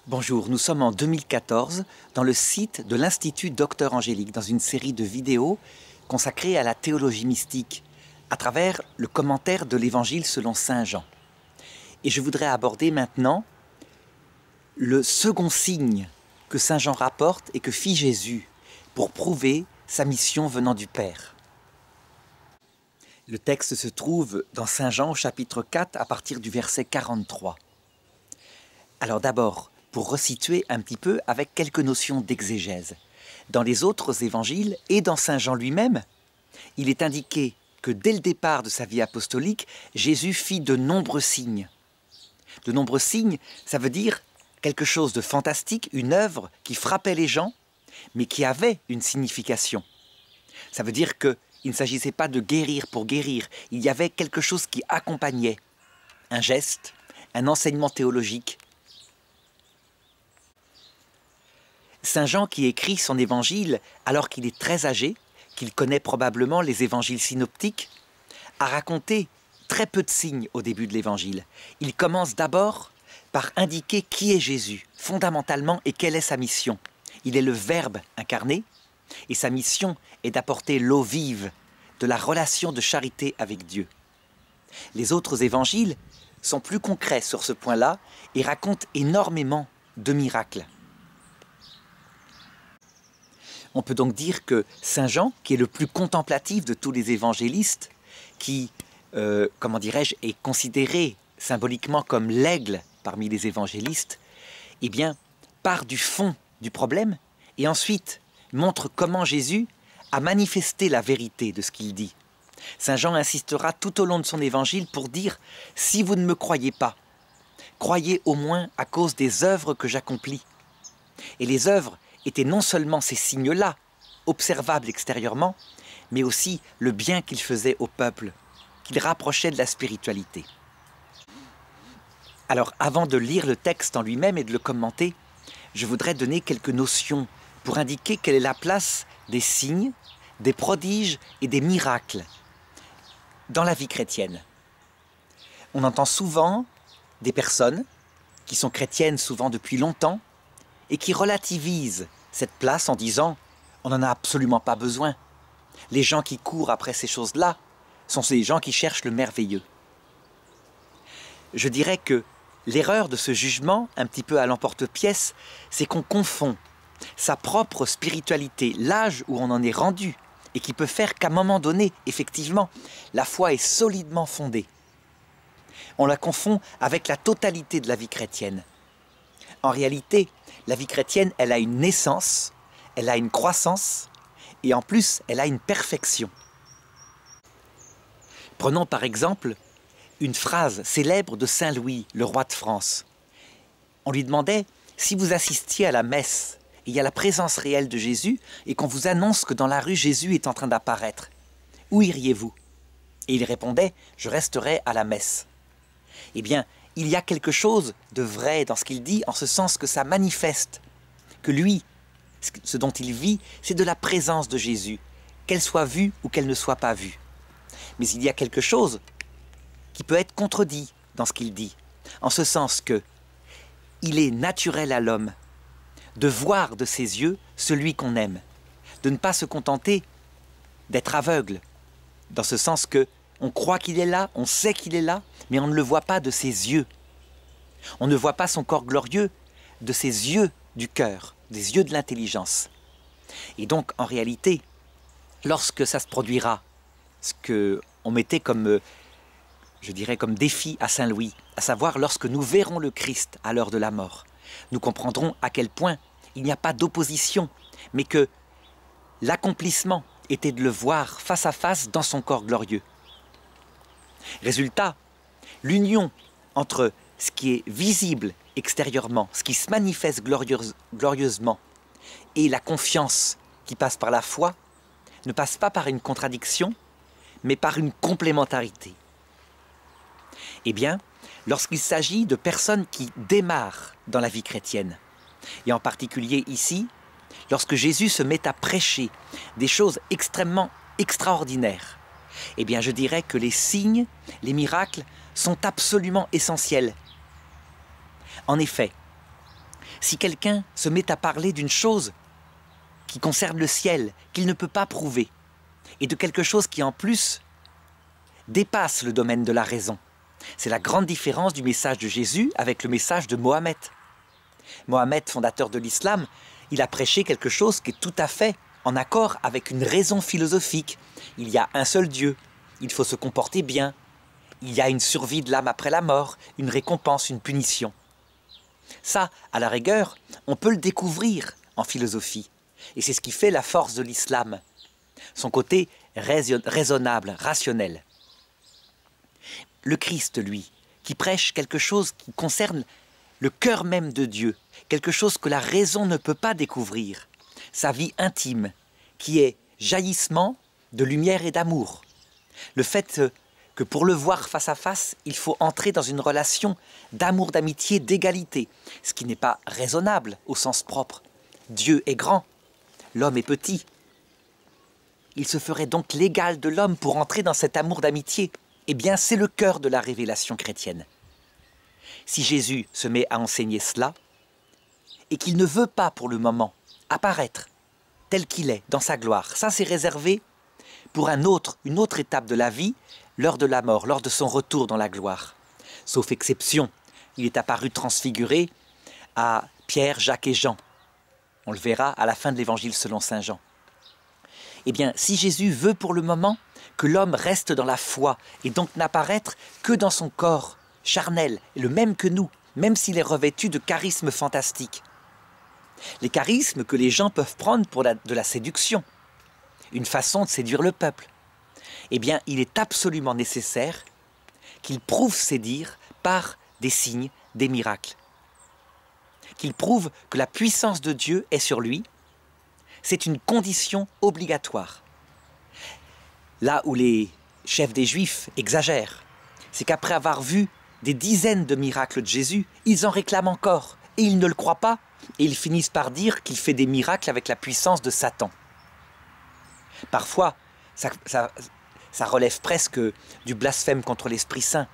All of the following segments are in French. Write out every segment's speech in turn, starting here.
Bonjour, nous sommes en 2014 dans le site de l'Institut Docteur Angélique, dans une série de vidéos consacrées à la théologie mystique, à travers le commentaire de l'Évangile selon Saint Jean. Et je voudrais aborder maintenant le second signe que Saint Jean rapporte et que fit Jésus pour prouver sa mission venant du Père. Le texte se trouve dans Saint Jean au chapitre 4 à partir du verset 43. Alors d'abord, pour resituer un petit peu avec quelques notions d'exégèse. Dans les autres évangiles et dans Saint Jean lui-même, il est indiqué que dès le départ de sa vie apostolique, Jésus fit de nombreux signes. De nombreux signes, ça veut dire quelque chose de fantastique, une œuvre qui frappait les gens, mais qui avait une signification. Ça veut dire qu'il ne s'agissait pas de guérir pour guérir, il y avait quelque chose qui accompagnait, un geste, un enseignement théologique. Saint Jean, qui écrit son évangile alors qu'il est très âgé, qu'il connaît probablement les évangiles synoptiques, a raconté très peu de signes au début de l'évangile. Il commence d'abord par indiquer qui est Jésus, fondamentalement, et quelle est sa mission. Il est le Verbe incarné, et sa mission est d'apporter l'eau vive de la relation de charité avec Dieu. Les autres évangiles sont plus concrets sur ce point-là et racontent énormément de miracles. On peut donc dire que Saint Jean, qui est le plus contemplatif de tous les évangélistes, qui, est considéré symboliquement comme l'aigle parmi les évangélistes, eh bien, part du fond du problème et ensuite montre comment Jésus a manifesté la vérité de ce qu'il dit. Saint Jean insistera tout au long de son évangile pour dire « Si vous ne me croyez pas, croyez au moins à cause des œuvres que j'accomplis. » Et les œuvres étaient non seulement ces signes-là, observables extérieurement, mais aussi le bien qu'il faisait au peuple, qu'il rapprochait de la spiritualité. Alors, avant de lire le texte en lui-même et de le commenter, je voudrais donner quelques notions pour indiquer quelle est la place des signes, des prodiges et des miracles dans la vie chrétienne. On entend souvent des personnes qui sont chrétiennes souvent depuis longtemps et qui relativisent cette place en disant « on n'en a absolument pas besoin ». Les gens qui courent après ces choses-là sont ces gens qui cherchent le merveilleux. Je dirais que l'erreur de ce jugement, un petit peu à l'emporte-pièce, c'est qu'on confond sa propre spiritualité, l'âge où on en est rendu, et qui peut faire qu'à un moment donné, effectivement, la foi est solidement fondée. On la confond avec la totalité de la vie chrétienne. En réalité, la vie chrétienne, elle a une naissance, elle a une croissance, et en plus, elle a une perfection. Prenons par exemple une phrase célèbre de Saint Louis, le roi de France. On lui demandait, si vous assistiez à la messe, et il y a la présence réelle de Jésus, et qu'on vous annonce que dans la rue, Jésus est en train d'apparaître, où iriez-vous? Et il répondait, je resterai à la messe. Eh bien, il y a quelque chose de vrai dans ce qu'il dit, en ce sens que ça manifeste que lui, ce dont il vit, c'est de la présence de Jésus, qu'elle soit vue ou qu'elle ne soit pas vue. Mais il y a quelque chose qui peut être contredit dans ce qu'il dit, en ce sens que il est naturel à l'homme de voir de ses yeux celui qu'on aime, de ne pas se contenter d'être aveugle, dans ce sens que on croit qu'il est là, on sait qu'il est là, mais on ne le voit pas de ses yeux. On ne voit pas son corps glorieux de ses yeux du cœur, des yeux de l'intelligence. Et donc, en réalité, lorsque ça se produira, ce qu'on mettait comme, je dirais, comme défi à Saint Louis, à savoir lorsque nous verrons le Christ à l'heure de la mort, nous comprendrons à quel point il n'y a pas d'opposition, mais que l'accomplissement était de le voir face à face dans son corps glorieux. Résultat, l'union entre ce qui est visible extérieurement, ce qui se manifeste glorieusement, et la confiance qui passe par la foi, ne passe pas par une contradiction, mais par une complémentarité. Eh bien, lorsqu'il s'agit de personnes qui démarrent dans la vie chrétienne, et en particulier ici, lorsque Jésus se met à prêcher des choses extrêmement extraordinaires, eh bien, je dirais que les signes, les miracles sont absolument essentiels. En effet, Si quelqu'un se met à parler d'une chose qui concerne le ciel, qu'il ne peut pas prouver, et de quelque chose qui en plus dépasse le domaine de la raison, c'est la grande différence du message de Jésus avec le message de Mohammed. Mohammed, fondateur de l'islam, il a prêché quelque chose qui est tout à fait en accord avec une raison philosophique. Il y a un seul Dieu, il faut se comporter bien, il y a une survie de l'âme après la mort, une récompense, une punition. Ça, à la rigueur, on peut le découvrir en philosophie. Et c'est ce qui fait la force de l'islam, son côté raisonnable, rationnel. Le Christ, lui, qui prêche quelque chose qui concerne le cœur même de Dieu, quelque chose que la raison ne peut pas découvrir, sa vie intime, qui est jaillissement de lumière et d'amour. Le fait que pour le voir face à face, il faut entrer dans une relation d'amour, d'amitié, d'égalité, ce qui n'est pas raisonnable au sens propre. Dieu est grand, l'homme est petit. Il se ferait donc l'égal de l'homme pour entrer dans cet amour d'amitié. Eh bien, c'est le cœur de la révélation chrétienne. Si Jésus se met à enseigner cela, et qu'il ne veut pas pour le moment apparaître tel qu'il est, dans sa gloire, ça c'est réservé pour une autre étape de la vie, l'heure de la mort, lors de son retour dans la gloire. Sauf exception, il est apparu transfiguré à Pierre, Jacques et Jean. On le verra à la fin de l'évangile selon saint Jean. Eh bien, si Jésus veut pour le moment que l'homme reste dans la foi et donc n'apparaître que dans son corps charnel, le même que nous, même s'il est revêtu de charismes fantastiques. Les charismes que les gens peuvent prendre pour de la séduction, une façon de séduire le peuple. Eh bien, il est absolument nécessaire qu'il prouve ses dires par des signes, des miracles. Qu'il prouve que la puissance de Dieu est sur lui. C'est une condition obligatoire. Là où les chefs des Juifs exagèrent, c'est qu'après avoir vu des dizaines de miracles de Jésus, ils en réclament encore, et ils ne le croient pas, et ils finissent par dire qu'il fait des miracles avec la puissance de Satan. Parfois, ça relève presque du blasphème contre l'Esprit Saint,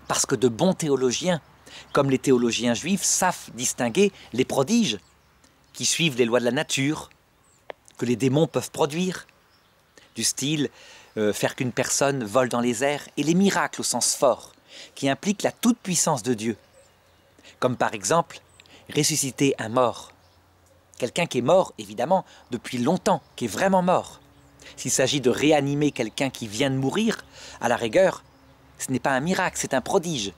parce que de bons théologiens, comme les théologiens juifs, savent distinguer les prodiges qui suivent les lois de la nature, que les démons peuvent produire, du style faire qu'une personne vole dans les airs, et les miracles au sens fort, qui impliquent la toute-puissance de Dieu. Comme par exemple, ressusciter un mort. Quelqu'un qui est mort, évidemment, depuis longtemps, qui est vraiment mort. S'il s'agit de réanimer quelqu'un qui vient de mourir, à la rigueur, ce n'est pas un miracle, c'est un prodige.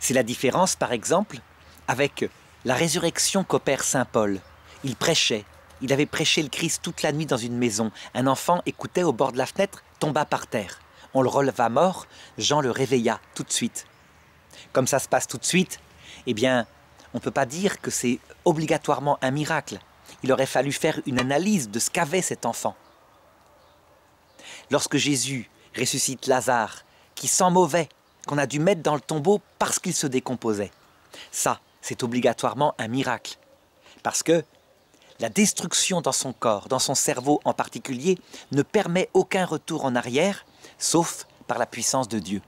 C'est la différence, par exemple, avec la résurrection qu'opère saint Paul. Il prêchait. Il avait prêché le Christ toute la nuit dans une maison. Un enfant écoutait au bord de la fenêtre, tomba par terre. On le releva mort, Jean le réveilla tout de suite. Comme ça se passe tout de suite, eh bien, on ne peut pas dire que c'est obligatoirement un miracle. Il aurait fallu faire une analyse de ce qu'avait cet enfant. Lorsque Jésus ressuscite Lazare, qui sent mauvais, qu'on a dû mettre dans le tombeau parce qu'il se décomposait, ça, c'est obligatoirement un miracle. Parce que la destruction dans son corps, dans son cerveau en particulier, ne permet aucun retour en arrière, sauf par la puissance de Dieu.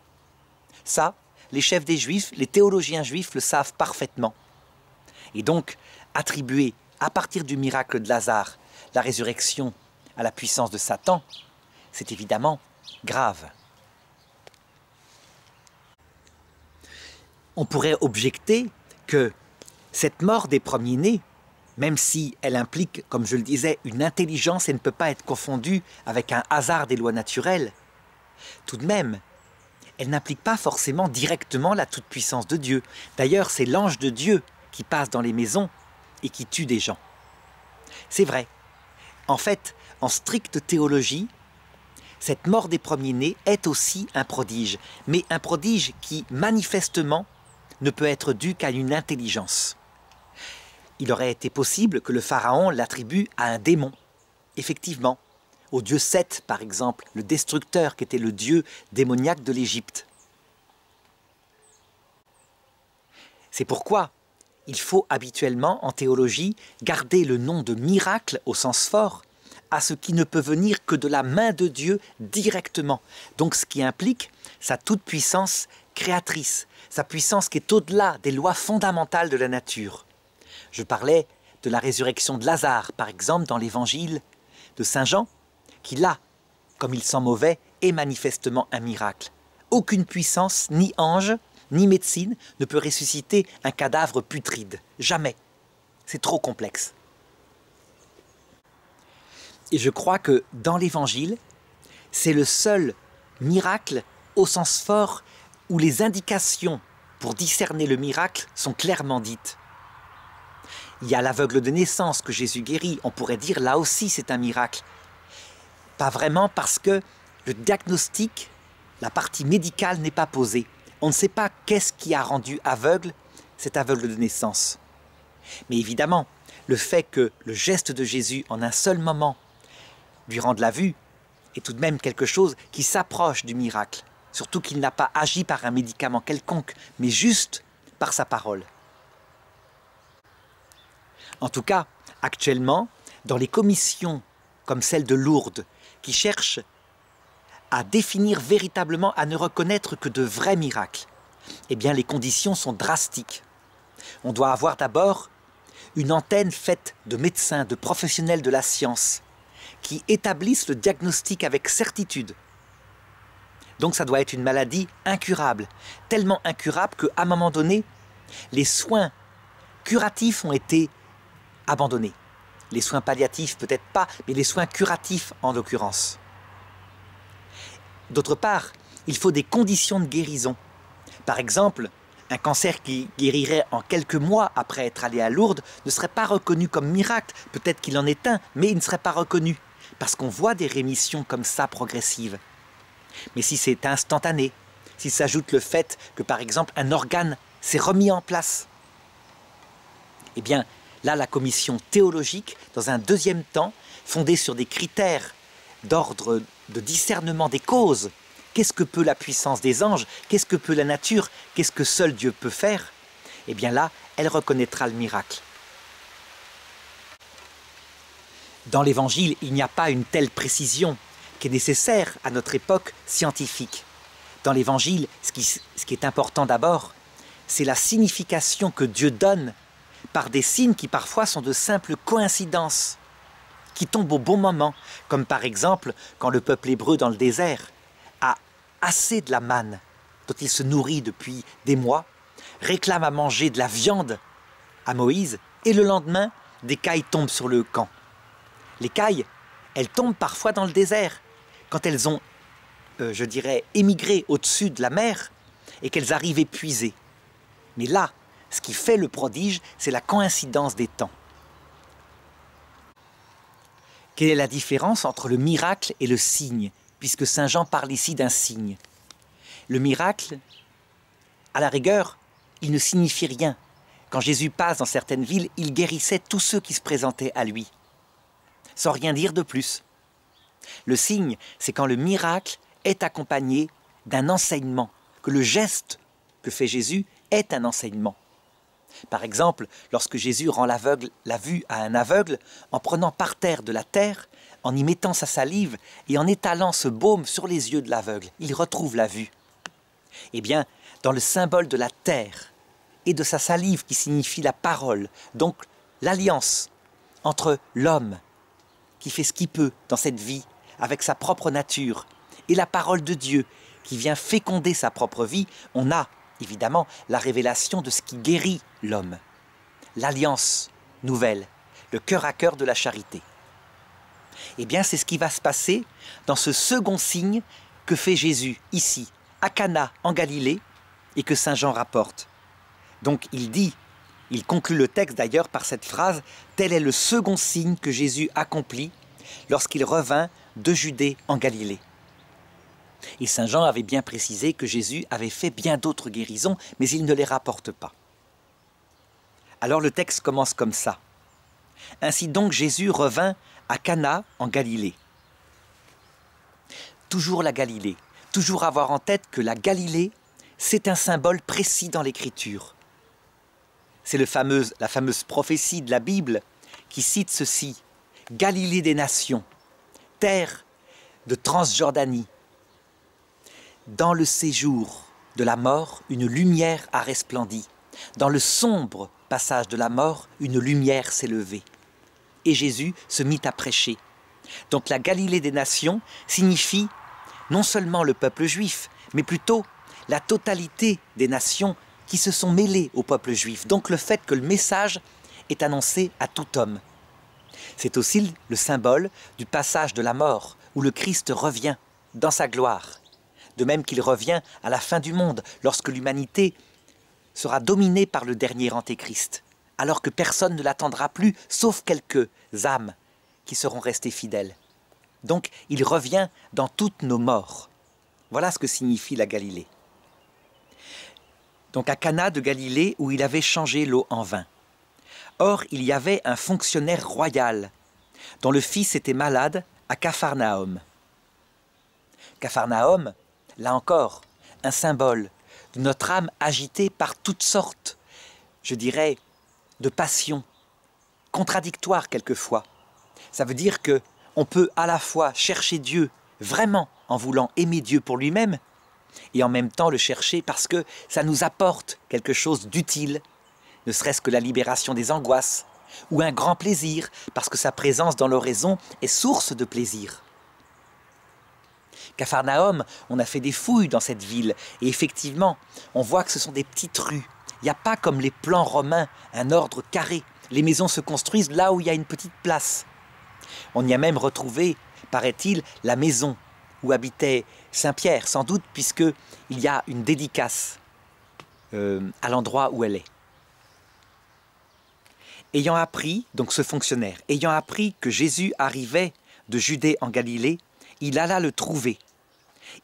Ça, les chefs des Juifs, les théologiens juifs le savent parfaitement. Et donc, attribuer à partir du miracle de Lazare la résurrection à la puissance de Satan, c'est évidemment grave. On pourrait objecter que cette mort des premiers-nés, même si elle implique, comme je le disais, une intelligence et ne peut pas être confondue avec un hasard des lois naturelles, tout de même, elle n'implique pas forcément directement la toute-puissance de Dieu. D'ailleurs, c'est l'ange de Dieu qui passe dans les maisons et qui tue des gens. C'est vrai. En fait, en stricte théologie, cette mort des premiers-nés est aussi un prodige, mais un prodige qui, manifestement, ne peut être dû qu'à une intelligence. Il aurait été possible que le pharaon l'attribue à un démon, effectivement, au dieu Seth, par exemple, le destructeur qui était le dieu démoniaque de l'Égypte. C'est pourquoi il faut habituellement, en théologie, garder le nom de miracle au sens fort à ce qui ne peut venir que de la main de Dieu directement. Donc ce qui implique sa toute-puissance créatrice, sa puissance qui est au-delà des lois fondamentales de la nature. Je parlais de la résurrection de Lazare, par exemple, dans l'évangile de Saint Jean, qui là, comme il sent mauvais, est manifestement un miracle. Aucune puissance, ni ange, ni médecine ne peut ressusciter un cadavre putride. Jamais. C'est trop complexe. Et je crois que dans l'évangile, c'est le seul miracle au sens fort où les indications pour discerner le miracle sont clairement dites. Il y a l'aveugle de naissance que Jésus guérit. On pourrait dire là aussi c'est un miracle. Pas vraiment parce que le diagnostic, la partie médicale n'est pas posée. On ne sait pas qu'est-ce qui a rendu aveugle cet aveugle de naissance. Mais évidemment, le fait que le geste de Jésus en un seul moment lui rende la vue est tout de même quelque chose qui s'approche du miracle. Surtout qu'il n'a pas agi par un médicament quelconque, mais juste par sa parole. En tout cas, actuellement, dans les commissions comme celle de Lourdes, qui cherchent à définir véritablement, à ne reconnaître que de vrais miracles, eh bien les conditions sont drastiques. On doit avoir d'abord une antenne faite de médecins, de professionnels de la science, qui établissent le diagnostic avec certitude. Donc ça doit être une maladie incurable, tellement incurable qu'à un moment donné, les soins curatifs ont été abandonnés. Les soins palliatifs peut-être pas, mais les soins curatifs en l'occurrence. D'autre part, il faut des conditions de guérison. Par exemple, un cancer qui guérirait en quelques mois après être allé à Lourdes ne serait pas reconnu comme miracle. Peut-être qu'il en est un, mais il ne serait pas reconnu. Parce qu'on voit des rémissions comme ça progressives. Mais si c'est instantané, s'il s'ajoute le fait que par exemple un organe s'est remis en place, eh bien là la commission théologique, dans un deuxième temps, fondée sur des critères d'ordre de discernement des causes, qu'est-ce que peut la puissance des anges, qu'est-ce que peut la nature, qu'est-ce que seul Dieu peut faire, eh bien là, elle reconnaîtra le miracle. Dans l'Évangile, il n'y a pas une telle précision qui est nécessaire à notre époque scientifique. Dans l'Évangile, ce qui est important d'abord, c'est la signification que Dieu donne par des signes qui parfois sont de simples coïncidences, qui tombent au bon moment, comme par exemple quand le peuple hébreu dans le désert a assez de la manne dont il se nourrit depuis des mois, réclame à manger de la viande à Moïse, et le lendemain, des cailles tombent sur le camp. Les cailles, elles tombent parfois dans le désert, quand elles ont, je dirais, émigré au-dessus de la mer et qu'elles arrivent épuisées. Mais là, ce qui fait le prodige, c'est la coïncidence des temps. Quelle est la différence entre le miracle et le signe, puisque Saint Jean parle ici d'un signe? Le miracle, à la rigueur, il ne signifie rien. Quand Jésus passe dans certaines villes, il guérissait tous ceux qui se présentaient à lui, sans rien dire de plus. Le signe, c'est quand le miracle est accompagné d'un enseignement, que le geste que fait Jésus est un enseignement. Par exemple, lorsque Jésus rend l'aveugle la vue à un aveugle, en prenant par terre de la terre, en y mettant sa salive et en étalant ce baume sur les yeux de l'aveugle, il retrouve la vue. Eh bien, dans le symbole de la terre et de sa salive qui signifie la parole, donc l'alliance entre l'homme qui fait ce qu'il peut dans cette vie avec sa propre nature et la parole de Dieu qui vient féconder sa propre vie, on a évidemment la révélation de ce qui guérit l'homme, l'alliance nouvelle, le cœur à cœur de la charité. Eh bien, c'est ce qui va se passer dans ce second signe que fait Jésus ici, à Cana, en Galilée, et que Saint Jean rapporte. Donc il conclut le texte d'ailleurs par cette phrase « Tel est le second signe que Jésus accomplit lorsqu'il revint de Judée en Galilée ». Et Saint Jean avait bien précisé que Jésus avait fait bien d'autres guérisons, mais il ne les rapporte pas. Alors le texte commence comme ça. « Ainsi donc Jésus revint à Cana en Galilée ». Toujours la Galilée, toujours avoir en tête que la Galilée, c'est un symbole précis dans l'Écriture. C'est la fameuse prophétie de la Bible qui cite ceci. « Galilée des nations, terre de Transjordanie, dans le séjour de la mort, une lumière a resplendi. Dans le sombre passage de la mort, une lumière s'est levée. Et Jésus se mit à prêcher. Donc la Galilée des nations signifie non seulement le peuple juif, mais plutôt la totalité des nations qui se sont mêlées au peuple juif. Donc le fait que le message est annoncé à tout homme. C'est aussi le symbole du passage de la mort, où le Christ revient dans sa gloire. De même qu'il revient à la fin du monde, lorsque l'humanité sera dominée par le dernier antéchrist, alors que personne ne l'attendra plus, sauf quelques âmes qui seront restées fidèles. Donc il revient dans toutes nos morts. Voilà ce que signifie la Galilée. Donc à Cana de Galilée, où il avait changé l'eau en vin. Or, il y avait un fonctionnaire royal, dont le fils était malade à Capharnaüm. Capharnaüm, là encore, un symbole de notre âme agitée par toutes sortes, je dirais, de passions, contradictoires quelquefois. Ça veut dire que on peut à la fois chercher Dieu vraiment en voulant aimer Dieu pour lui-même, et en même temps le chercher parce que ça nous apporte quelque chose d'utile, ne serait-ce que la libération des angoisses, ou un grand plaisir, parce que sa présence dans l'oraison est source de plaisir. Capharnaüm, on a fait des fouilles dans cette ville, et effectivement, on voit que ce sont des petites rues. Il n'y a pas comme les plans romains, un ordre carré. Les maisons se construisent là où il y a une petite place. On y a même retrouvé, paraît-il, la maison où habitait Saint-Pierre, sans doute, puisqu'il y a une dédicace à l'endroit où elle est. Ayant appris, donc ce fonctionnaire, ayant appris que Jésus arrivait de Judée en Galilée, il alla le trouver.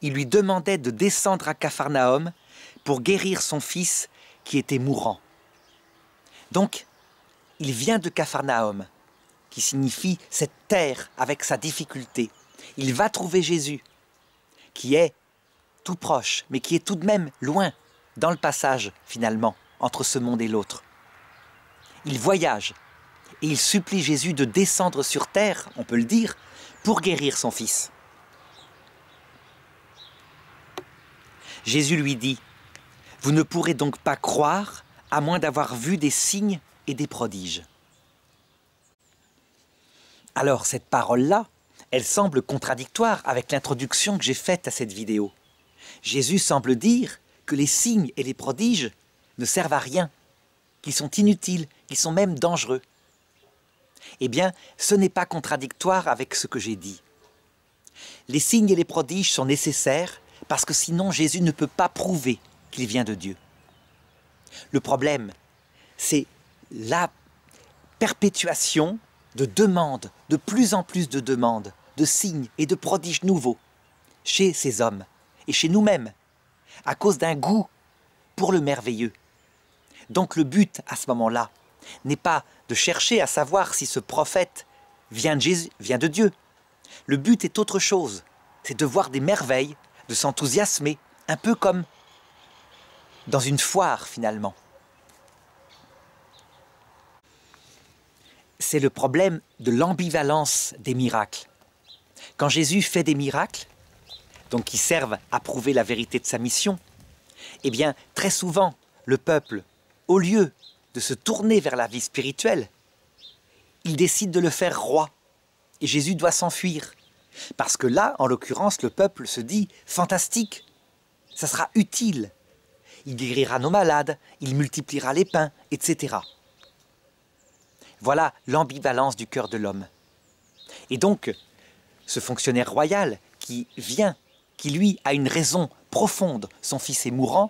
Il lui demandait de descendre à Capharnaüm pour guérir son fils qui était mourant. Donc, il vient de Capharnaüm, qui signifie cette terre avec sa difficulté. Il va trouver Jésus, qui est tout proche, mais qui est tout de même loin, dans le passage, finalement, entre ce monde et l'autre. Il voyage et il supplie Jésus de descendre sur terre, on peut le dire, pour guérir son fils. Jésus lui dit « Vous ne pourrez donc pas croire à moins d'avoir vu des signes et des prodiges. » Alors cette parole-là, elle semble contradictoire avec l'introduction que j'ai faite à cette vidéo. Jésus semble dire que les signes et les prodiges ne servent à rien, qu'ils sont inutiles, qu'ils sont même dangereux. Eh bien, ce n'est pas contradictoire avec ce que j'ai dit. Les signes et les prodiges sont nécessaires parce que sinon Jésus ne peut pas prouver qu'il vient de Dieu. Le problème, c'est la perpétuation de demandes, de plus en plus de demandes, de signes et de prodiges nouveaux chez ces hommes et chez nous-mêmes, à cause d'un goût pour le merveilleux. Donc le but à ce moment-là n'est pas de chercher à savoir si ce prophète vient de Jésus, vient de Dieu. Le but est autre chose, c'est de voir des merveilles, de s'enthousiasmer, un peu comme dans une foire finalement. C'est le problème de l'ambivalence des miracles. Quand Jésus fait des miracles, donc qui servent à prouver la vérité de sa mission, eh bien très souvent le peuple, au lieu de se tourner vers la vie spirituelle, il décide de le faire roi. Et Jésus doit s'enfuir. Parce que là, en l'occurrence, le peuple se dit « fantastique, ça sera utile. Il guérira nos malades, il multipliera les pains, etc. » Voilà l'ambivalence du cœur de l'homme. Et donc, ce fonctionnaire royal qui vient, qui lui a une raison profonde, son fils est mourant,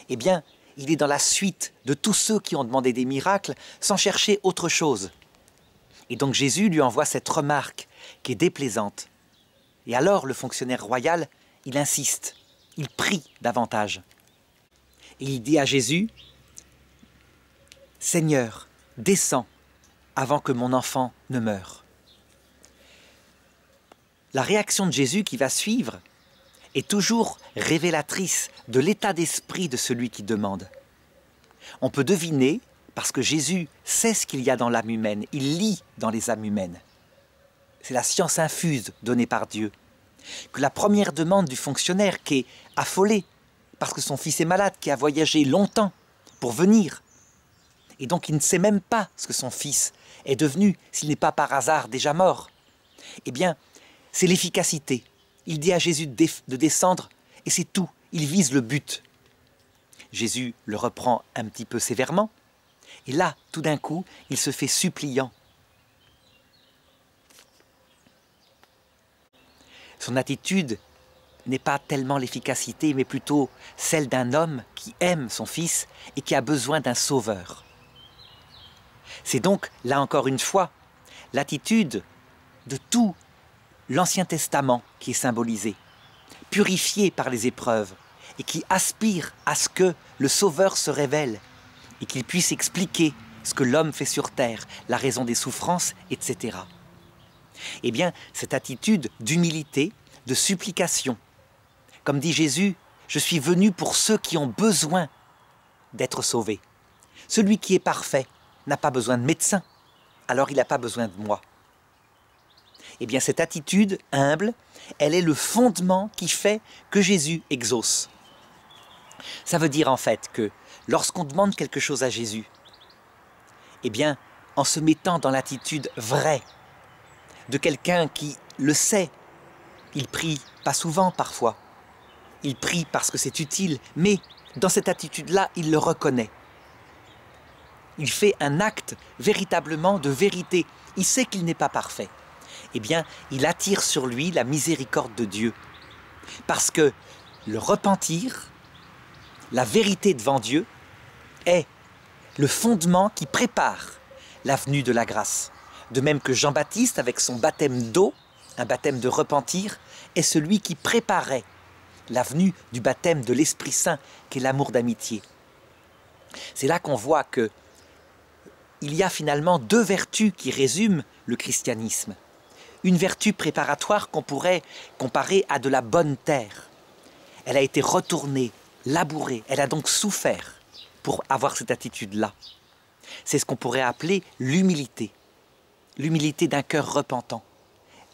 eh bien, il est dans la suite de tous ceux qui ont demandé des miracles sans chercher autre chose. Et donc Jésus lui envoie cette remarque qui est déplaisante. Et alors le fonctionnaire royal, il insiste, il prie davantage. Et il dit à Jésus, « Seigneur, descends avant que mon enfant ne meure. » La réaction de Jésus qui va suivre est toujours révélatrice de l'état d'esprit de celui qui demande. On peut deviner, parce que Jésus sait ce qu'il y a dans l'âme humaine, il lit dans les âmes humaines. C'est la science infuse donnée par Dieu. Que la première demande du fonctionnaire, qui est affolé parce que son fils est malade, qui a voyagé longtemps pour venir. Et donc il ne sait même pas ce que son fils est devenu, s'il n'est pas par hasard déjà mort. Eh bien, c'est l'efficacité. Il dit à Jésus de descendre, et c'est tout. Il vise le but. Jésus le reprend un petit peu sévèrement, et là, tout d'un coup, il se fait suppliant. Son attitude n'est pas tellement l'efficacité, mais plutôt celle d'un homme qui aime son fils et qui a besoin d'un sauveur. C'est donc, là encore une fois, l'attitude de tout l'Ancien Testament qui est symbolisé, purifié par les épreuves, et qui aspire à ce que le Sauveur se révèle, et qu'il puisse expliquer ce que l'homme fait sur terre, la raison des souffrances, etc. Eh bien, cette attitude d'humilité, de supplication, comme dit Jésus, « Je suis venu pour ceux qui ont besoin d'être sauvés. Celui qui est parfait n'a pas besoin de médecin, alors il n'a pas besoin de moi. » Eh bien, cette attitude humble, elle est le fondement qui fait que Jésus exauce. Ça veut dire en fait que lorsqu'on demande quelque chose à Jésus, eh bien, en se mettant dans l'attitude vraie de quelqu'un qui le sait, il prie pas souvent parfois, il prie parce que c'est utile, mais dans cette attitude-là, il le reconnaît. Il fait un acte véritablement de vérité. Il sait qu'il n'est pas parfait. Eh bien, il attire sur lui la miséricorde de Dieu. Parce que le repentir, la vérité devant Dieu, est le fondement qui prépare la venue de la grâce. De même que Jean-Baptiste, avec son baptême d'eau, un baptême de repentir, est celui qui préparait la venue du baptême de l'Esprit Saint, qui est l'amour d'amitié. C'est là qu'on voit que il y a finalement deux vertus qui résument le christianisme. Une vertu préparatoire qu'on pourrait comparer à de la bonne terre. Elle a été retournée, labourée, elle a donc souffert pour avoir cette attitude-là. C'est ce qu'on pourrait appeler l'humilité. L'humilité d'un cœur repentant.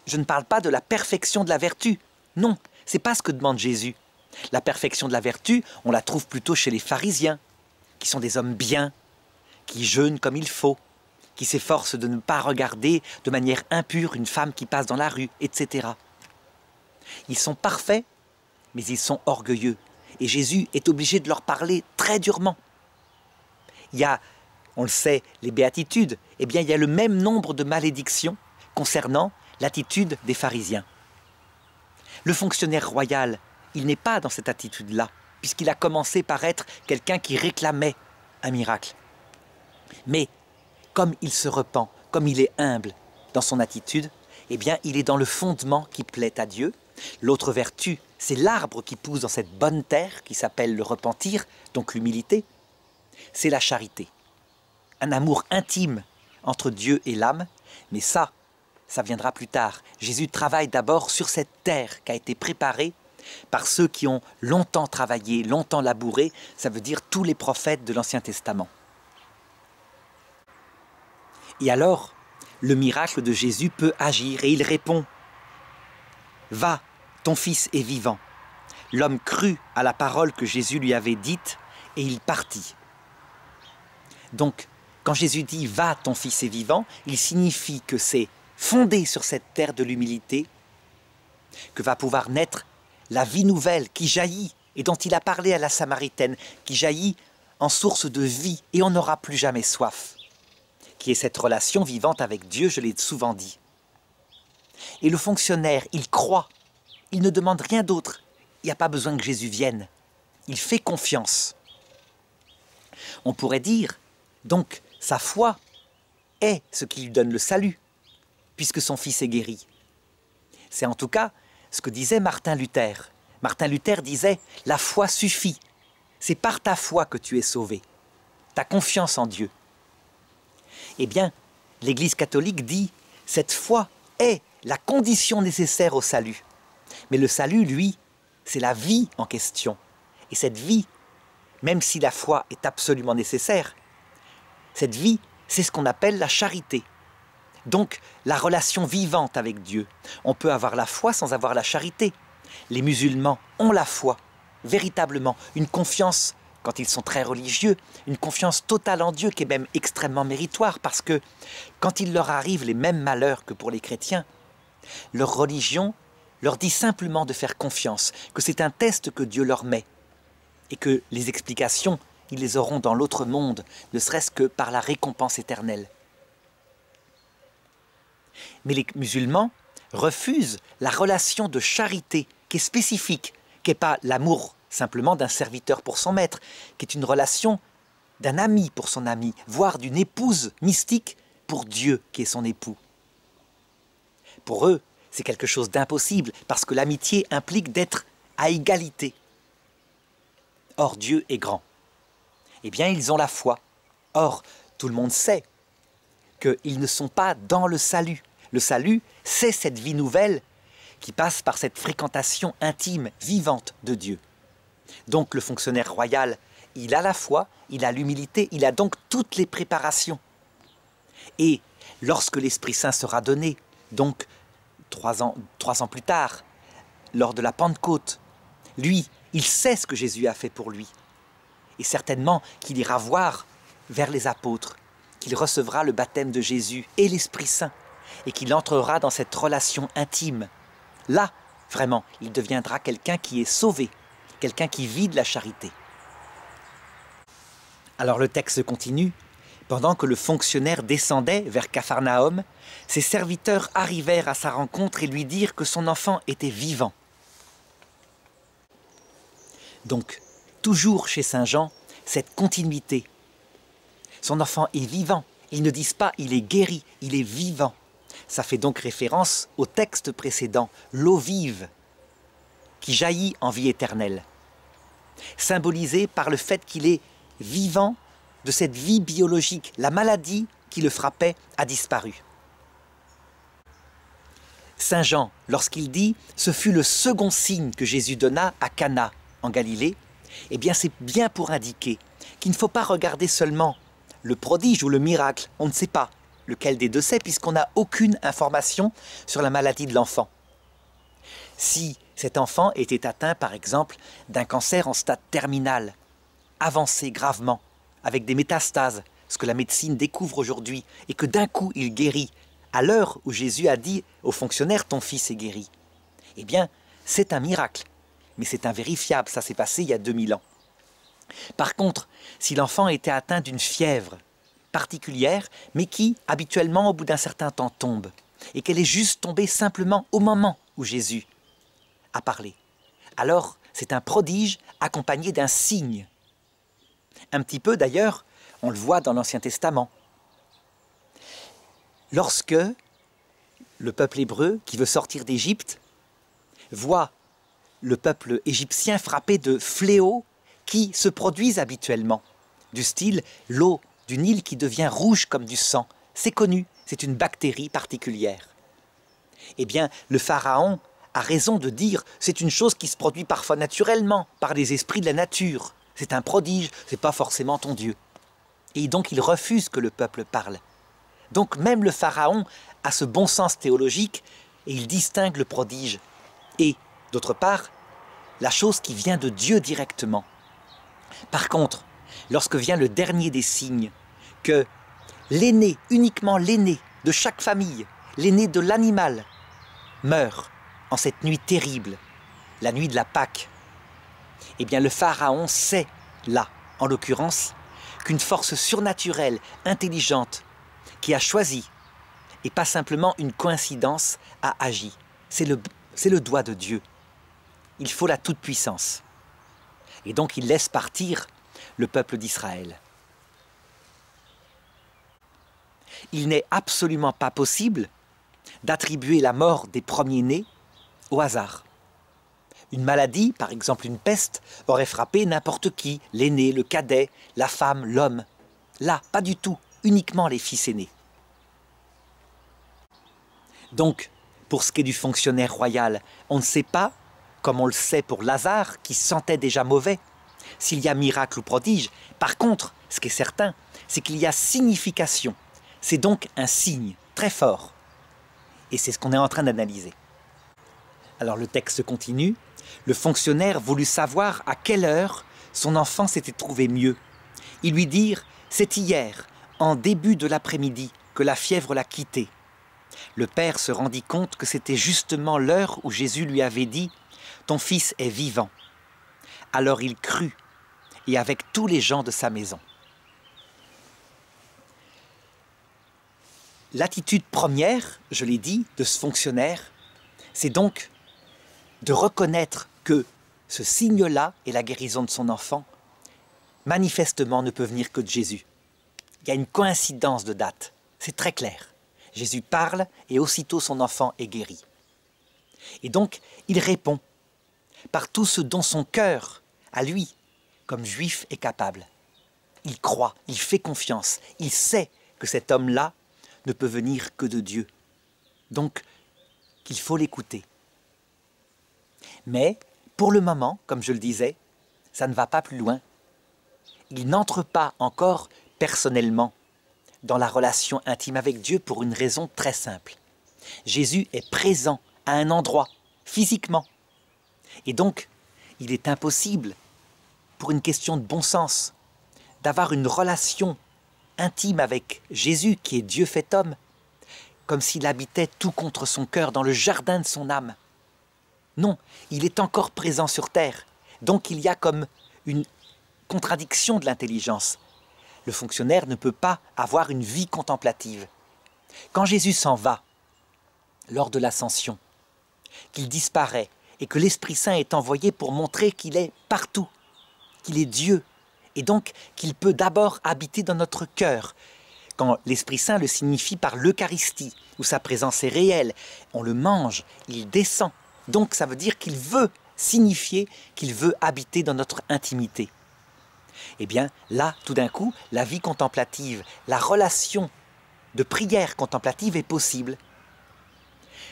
Je ne parle pas de la perfection de la vertu. Non, c'est pas ce que demande Jésus. La perfection de la vertu, on la trouve plutôt chez les pharisiens, qui sont des hommes bien, qui jeûnent comme il faut, qui s'efforcent de ne pas regarder de manière impure une femme qui passe dans la rue, etc. Ils sont parfaits, mais ils sont orgueilleux. Et Jésus est obligé de leur parler très durement. Il y a, on le sait, les béatitudes. Eh bien, il y a le même nombre de malédictions concernant l'attitude des pharisiens. Le fonctionnaire royal, il n'est pas dans cette attitude-là, puisqu'il a commencé par être quelqu'un qui réclamait un miracle. Mais comme il se repent, comme il est humble dans son attitude, eh bien, il est dans le fondement qui plaît à Dieu. L'autre vertu, c'est l'arbre qui pousse dans cette bonne terre qui s'appelle le repentir, donc l'humilité, c'est la charité. Un amour intime entre Dieu et l'âme, mais ça viendra plus tard. Jésus travaille d'abord sur cette terre qui a été préparée par ceux qui ont longtemps travaillé, longtemps labouré, ça veut dire tous les prophètes de l'Ancien Testament. Et alors, le miracle de Jésus peut agir et il répond « Va, ton fils est vivant ». L'homme crut à la parole que Jésus lui avait dite et il partit. Donc, quand Jésus dit « Va, ton fils est vivant », il signifie que c'est fondé sur cette terre de l'humilité que va pouvoir naître la vie nouvelle qui jaillit et dont il a parlé à la Samaritaine, qui jaillit en source de vie et on n'aura plus jamais soif, qui est cette relation vivante avec Dieu, je l'ai souvent dit. Et le fonctionnaire, il croit, il ne demande rien d'autre, il n'y a pas besoin que Jésus vienne, il fait confiance. On pourrait dire, donc, sa foi est ce qui lui donne le salut, puisque son fils est guéri. C'est en tout cas ce que disait Martin Luther. Martin Luther disait « La foi suffit, c'est par ta foi que tu es sauvé, ta confiance en Dieu ». Eh bien, l'Église catholique dit « Cette foi est la condition nécessaire au salut ». Mais le salut, lui, c'est la vie en question. Et cette vie, même si la foi est absolument nécessaire, cette vie, c'est ce qu'on appelle la charité. Donc, la relation vivante avec Dieu. On peut avoir la foi sans avoir la charité. Les musulmans ont la foi, véritablement, une confiance, quand ils sont très religieux, une confiance totale en Dieu qui est même extrêmement méritoire parce que quand il leur arrive les mêmes malheurs que pour les chrétiens, leur religion leur dit simplement de faire confiance, que c'est un test que Dieu leur met et que les explications, ils les auront dans l'autre monde, ne serait-ce que par la récompense éternelle. Mais les musulmans refusent la relation de charité qui est spécifique, qui n'est pas l'amour simplement d'un serviteur pour son maître, qui est une relation d'un ami pour son ami, voire d'une épouse mystique pour Dieu qui est son époux. Pour eux, c'est quelque chose d'impossible, parce que l'amitié implique d'être à égalité. Or, Dieu est grand. Eh bien, ils ont la foi. Or, tout le monde sait qu'ils ne sont pas dans le salut. Le salut, c'est cette vie nouvelle qui passe par cette fréquentation intime, vivante de Dieu. Donc le fonctionnaire royal, il a la foi, il a l'humilité, il a donc toutes les préparations. Et lorsque l'Esprit Saint sera donné, donc 3 ans plus tard, lors de la Pentecôte, lui, il sait ce que Jésus a fait pour lui. Et certainement qu'il ira voir vers les apôtres, qu'il recevra le baptême de Jésus et l'Esprit Saint, et qu'il entrera dans cette relation intime. Là, vraiment, il deviendra quelqu'un qui est sauvé, quelqu'un qui vit de la charité. Alors le texte continue. Pendant que le fonctionnaire descendait vers Capharnaüm, ses serviteurs arrivèrent à sa rencontre et lui dirent que son enfant était vivant. Donc, toujours chez Saint Jean, cette continuité. Son enfant est vivant. Ils ne disent pas « il est guéri », il est vivant. Ça fait donc référence au texte précédent, l'eau vive, qui jaillit en vie éternelle, symbolisé par le fait qu'il est vivant de cette vie biologique. La maladie qui le frappait a disparu. Saint Jean, lorsqu'il dit « ce fut le second signe que Jésus donna à Cana en Galilée », eh bien c'est bien pour indiquer qu'il ne faut pas regarder seulement le prodige ou le miracle, on ne sait pas lequel des deux c'est, puisqu'on n'a aucune information sur la maladie de l'enfant. Si cet enfant était atteint, par exemple, d'un cancer en stade terminal, avancé gravement, avec des métastases, ce que la médecine découvre aujourd'hui, et que d'un coup il guérit, à l'heure où Jésus a dit au fonctionnaire « ton fils est guéri », eh bien, c'est un miracle, mais c'est invérifiable, ça s'est passé il y a 2000 ans. Par contre, si l'enfant était atteint d'une fièvre particulière, mais qui, habituellement, au bout d'un certain temps, tombe, et qu'elle est juste tombée simplement au moment où Jésus a parlé, alors c'est un prodige accompagné d'un signe. Un petit peu, d'ailleurs, on le voit dans l'Ancien Testament. Lorsque le peuple hébreu, qui veut sortir d'Égypte, voit le peuple égyptien frappé de fléaux qui se produisent habituellement, du style l'eau du Nil qui devient rouge comme du sang. C'est connu, c'est une bactérie particulière. Eh bien, le pharaon a raison de dire c'est une chose qui se produit parfois naturellement, par les esprits de la nature. C'est un prodige, c'est pas forcément ton Dieu. Et donc il refuse que le peuple parle. Donc même le pharaon a ce bon sens théologique et il distingue le prodige. Et, d'autre part, la chose qui vient de Dieu directement. Par contre, lorsque vient le dernier des signes, que l'aîné, uniquement l'aîné de chaque famille, l'aîné de l'animal, meurt en cette nuit terrible, la nuit de la Pâque, eh bien le pharaon sait, là, en l'occurrence, qu'une force surnaturelle, intelligente, qui a choisi, et pas simplement une coïncidence, a agi. C'est le doigt de Dieu. Il faut la toute-puissance. Et donc il laisse partir le peuple d'Israël. Il n'est absolument pas possible d'attribuer la mort des premiers-nés au hasard. Une maladie, par exemple une peste, aurait frappé n'importe qui, l'aîné, le cadet, la femme, l'homme. Là, pas du tout, uniquement les fils aînés. Donc, pour ce qui est du fonctionnaire royal, on ne sait pas, comme on le sait pour Lazare, qui sentait déjà mauvais, s'il y a miracle ou prodige. Par contre, ce qui est certain, c'est qu'il y a signification. C'est donc un signe très fort. Et c'est ce qu'on est en train d'analyser. Alors le texte continue. Le fonctionnaire voulut savoir à quelle heure son enfant s'était trouvé mieux. Ils lui dirent « C'est hier, en début de l'après-midi, que la fièvre l'a quitté. » Le père se rendit compte que c'était justement l'heure où Jésus lui avait dit « Ton fils est vivant ». Alors il crut, et avec tous les gens de sa maison. L'attitude première, je l'ai dit, de ce fonctionnaire, c'est donc de reconnaître que ce signe-là et la guérison de son enfant, manifestement ne peut venir que de Jésus. Il y a une coïncidence de date, c'est très clair. Jésus parle et aussitôt son enfant est guéri. Et donc, il répond par tout ce dont son cœur, à lui, comme juif, est capable. Il croit, il fait confiance, il sait que cet homme-là ne peut venir que de Dieu. Donc, qu'il faut l'écouter. Mais, pour le moment, comme je le disais, ça ne va pas plus loin. Il n'entre pas encore personnellement dans la relation intime avec Dieu pour une raison très simple. Jésus est présent à un endroit, physiquement. Et donc, il est impossible, pour une question de bon sens, d'avoir une relation intime avec Jésus, qui est Dieu fait homme, comme s'il habitait tout contre son cœur, dans le jardin de son âme. Non, il est encore présent sur terre. Donc il y a comme une contradiction de l'intelligence. Le fonctionnaire ne peut pas avoir une vie contemplative. Quand Jésus s'en va, lors de l'ascension, qu'il disparaît et que l'Esprit Saint est envoyé pour montrer qu'il est partout, qu'il est Dieu, et donc qu'il peut d'abord habiter dans notre cœur. Quand l'Esprit Saint le signifie par l'Eucharistie, où sa présence est réelle, on le mange, il descend. Donc ça veut dire qu'il veut signifier qu'il veut habiter dans notre intimité. Eh bien, là, tout d'un coup, la vie contemplative, la relation de prière contemplative est possible.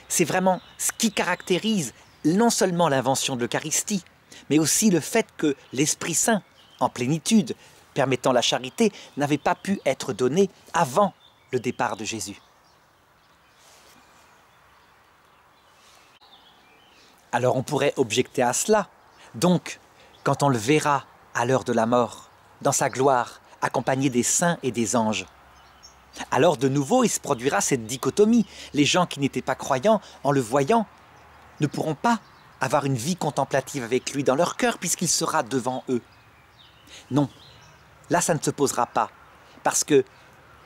C'est vraiment ce qui caractérise non seulement l'invention de l'Eucharistie, mais aussi le fait que l'Esprit Saint, en plénitude, permettant la charité, n'avait pas pu être donné avant le départ de Jésus. Alors on pourrait objecter à cela. Donc, quand on le verra à l'heure de la mort, dans sa gloire, accompagné des saints et des anges, alors de nouveau il se produira cette dichotomie. Les gens qui n'étaient pas croyants, en le voyant, ne pourront pas avoir une vie contemplative avec lui dans leur cœur puisqu'il sera devant eux. Non, là ça ne se posera pas, parce que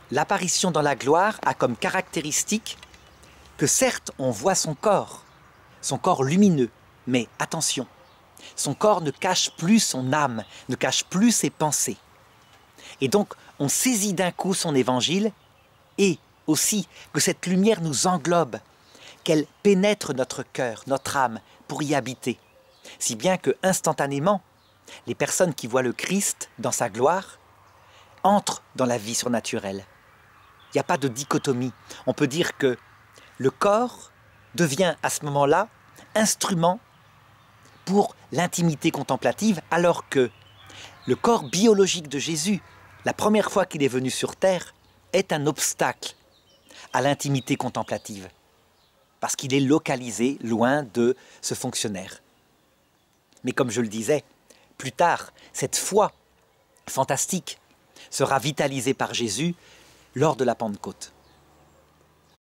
l'apparition dans la gloire a comme caractéristique que certes on voit son corps lumineux, mais attention, son corps ne cache plus son âme, ne cache plus ses pensées. Et donc, on saisit d'un coup son évangile et aussi que cette lumière nous englobe, qu'elle pénètre notre cœur, notre âme, pour y habiter. Si bien que, instantanément, les personnes qui voient le Christ dans sa gloire entrent dans la vie surnaturelle. Il n'y a pas de dichotomie. On peut dire que le corps devient à ce moment-là instrument pour l'intimité contemplative, alors que le corps biologique de Jésus, la première fois qu'il est venu sur terre, est un obstacle à l'intimité contemplative, parce qu'il est localisé loin de ce fonctionnaire. Mais comme je le disais, plus tard, cette foi fantastique sera vitalisée par Jésus lors de la Pentecôte.